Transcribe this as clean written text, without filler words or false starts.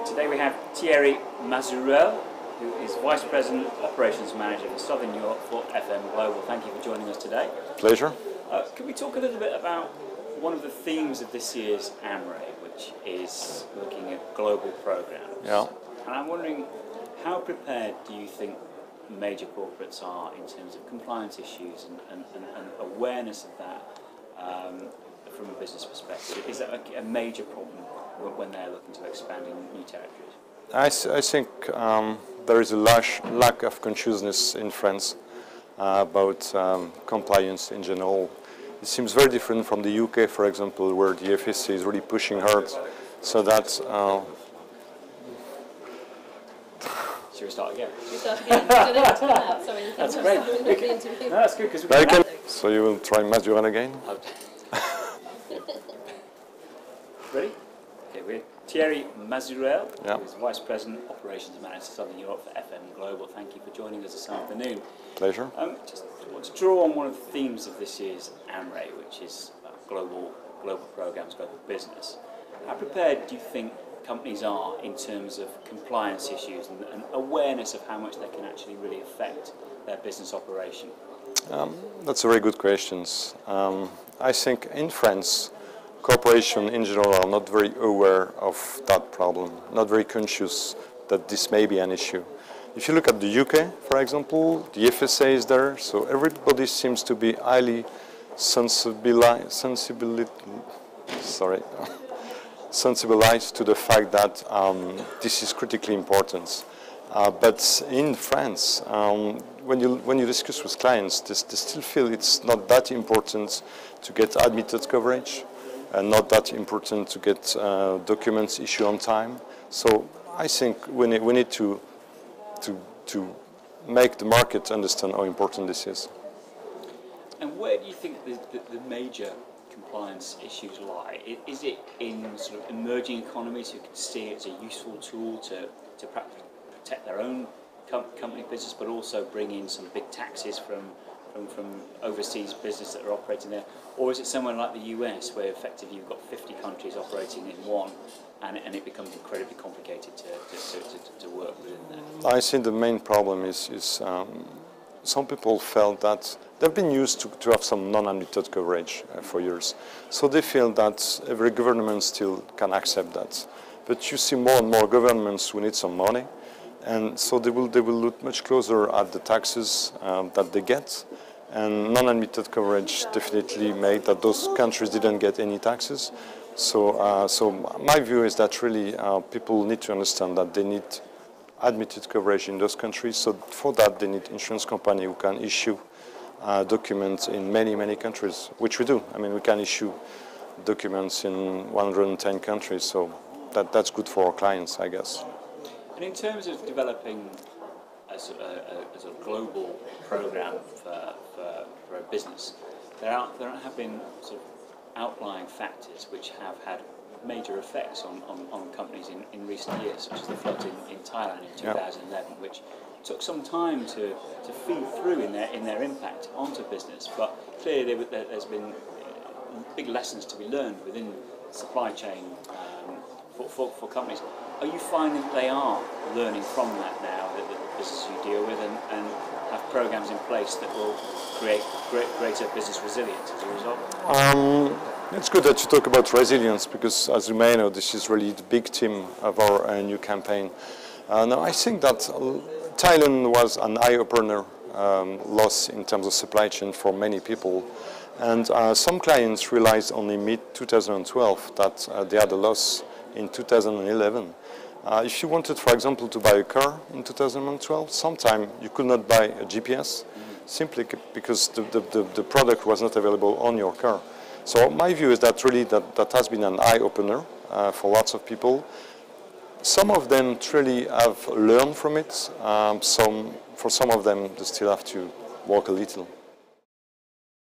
Today we have Thierry Masurel, who is Vice President Operations Manager for Southern Europe for FM Global. Thank you for joining us today. Pleasure. Can we talk a little bit about one of the themes of this year's AMRAE, which is looking at global programs? Yeah. And I'm wondering, how prepared do you think major corporates are in terms of compliance issues and awareness of that from a business perspective? Is that a major problem when they're looking to expand in new territories? I think there is a lack of consciousness in France about compliance in general. It seems very different from the UK, for example, where the FSA is really pushing hard so that... Should we start again? Should we start again? Sorry, that's great. No, that's good because we can... So you will try Masurel again? Ready? Okay, we're Thierry Masurel, yeah. who is Vice President Operations Manager Southern Europe for FM Global. Thank you for joining us this afternoon. Pleasure. Just want to draw on one of the themes of this year's AMRAE, which is global programs, global business. How prepared do you think companies are in terms of compliance issues and awareness of how much they can actually really affect their business operation? That's a very good question. I think in France, corporations in general are not very aware of that problem, not very conscious that this may be an issue. If you look at the UK, for example, the FSA is there, so everybody seems to be highly sensibilized to the fact that this is critically important. But in France, when you discuss with clients, they still feel it's not that important to get admitted coverage, and not that important to get documents issued on time. So I think we need to make the market understand how important this is. And where do you think the major compliance issues lie? Is it in sort of emerging economies who can see it's a useful tool to protect their own company business, but also bring in some big taxes from overseas business that are operating there? Or is it somewhere like the US, where effectively you've got 50 countries operating in one, and it becomes incredibly complicated to work within there? I think the main problem is some people felt that they've been used to have some non-admitted coverage for years. So they feel that every government still can accept that. But you see more and more governments who need some money, and so they will look much closer at the taxes that they get. And non-admitted coverage definitely made that those countries didn't get any taxes. So my view is that really people need to understand that they need admitted coverage in those countries. So for that, they need insurance company who can issue documents in many countries, which we do. I mean, we can issue documents in 110 countries, so that's good for our clients, I guess. And in terms of developing a global program for a business, there have been sort of outlying factors which have had major effects on companies in recent years, such as the flood in Thailand in 2011, which took some time to feed through in their impact onto business. But clearly there's been big lessons to be learned within the supply chain for companies. Are you finding that they are learning from that now, that the businesses you deal with, and have programs in place that will create greater business resilience as a result? It's good that you talk about resilience, because as you may know, this is really the big theme of our new campaign. Now, I think that Thailand was an eye-opener loss in terms of supply chain for many people. And some clients realized only mid-2012 that they had a loss in 2011. If you wanted, for example, to buy a car in 2012, sometime you could not buy a GPS, simply because the product was not available on your car. So my view is that really that has been an eye-opener for lots of people. Some of them truly have learned from it. For some of them, they still have to walk a little.